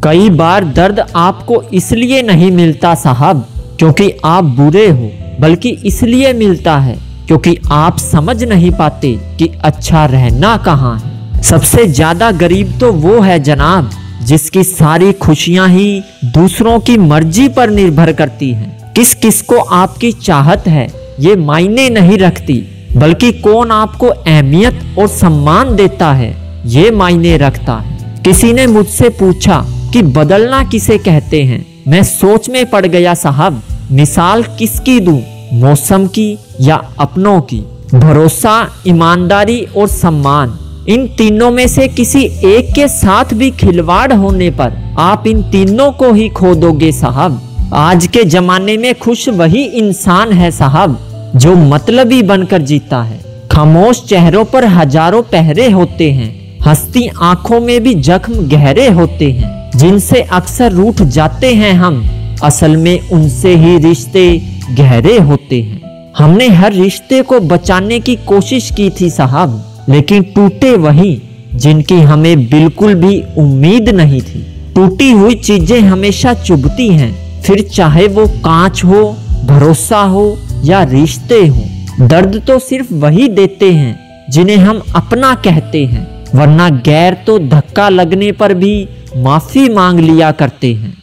कई बार दर्द आपको इसलिए नहीं मिलता साहब क्योंकि आप बुरे हो, बल्कि इसलिए मिलता है क्योंकि आप समझ नहीं पाते कि अच्छा रहना कहाँ है। सबसे ज्यादा गरीब तो वो है जनाब जिसकी सारी खुशियां ही दूसरों की मर्जी पर निर्भर करती हैं। किस किस को आपकी चाहत है ये मायने नहीं रखती, बल्कि कौन आपको अहमियत और सम्मान देता है ये मायने रखता है। किसी ने मुझसे पूछा कि बदलना किसे कहते हैं। मैं सोच में पड़ गया साहब, मिसाल किसकी दूं, मौसम की या अपनों की। भरोसा, ईमानदारी और सम्मान, इन तीनों में से किसी एक के साथ भी खिलवाड़ होने पर आप इन तीनों को ही खो दोगे साहब। आज के जमाने में खुश वही इंसान है साहब जो मतलबी बनकर जीता है। खामोश चेहरों पर हजारों पहरे होते हैं, हंसती आंखों में भी जख्म गहरे होते हैं। जिनसे अक्सर रूठ जाते हैं हम, असल में उनसे ही रिश्ते गहरे होते हैं। हमने हर रिश्ते को बचाने की कोशिश की थी साहब, लेकिन टूटे वही जिनकी हमें बिल्कुल भी उम्मीद नहीं थी। टूटी हुई चीजें हमेशा चुभती हैं, फिर चाहे वो कांच हो, भरोसा हो या रिश्ते हो। दर्द तो सिर्फ वही देते हैं जिन्हें हम अपना कहते हैं, वरना गैर तो धक्का लगने पर भी माफी मांग लिया करते हैं।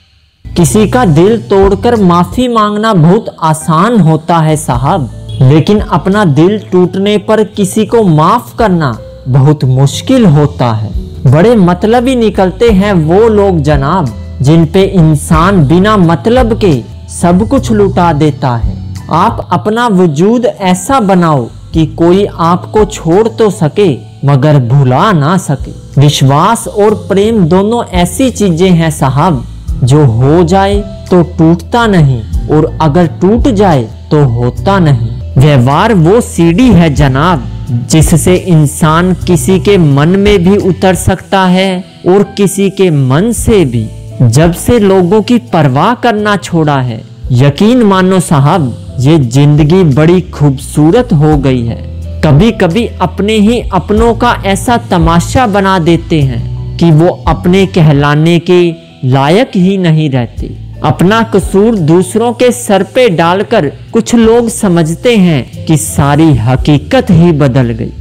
किसी का दिल तोड़कर माफी मांगना बहुत आसान होता है साहब, लेकिन अपना दिल टूटने पर किसी को माफ करना बहुत मुश्किल होता है। बड़े मतलबी निकलते हैं वो लोग जनाब जिन पे इंसान बिना मतलब के सब कुछ लुटा देता है। आप अपना वजूद ऐसा बनाओ कि कोई आपको छोड़ तो सके मगर भुला ना सके। विश्वास और प्रेम दोनों ऐसी चीजें हैं साहब जो हो जाए तो टूटता नहीं और अगर टूट जाए तो होता नहीं। व्यवहार वो सीढ़ी है जनाब जिससे इंसान किसी के मन में भी उतर सकता है और किसी के मन से भी। जब से लोगों की परवाह करना छोड़ा है, यकीन मानो साहब ये जिंदगी बड़ी खूबसूरत हो गई है। कभी कभी अपने ही अपनों का ऐसा तमाशा बना देते हैं कि वो अपने कहलाने के लायक ही नहीं रहते। अपना कसूर दूसरों के सर पे डालकर कुछ लोग समझते हैं कि सारी हकीकत ही बदल गई।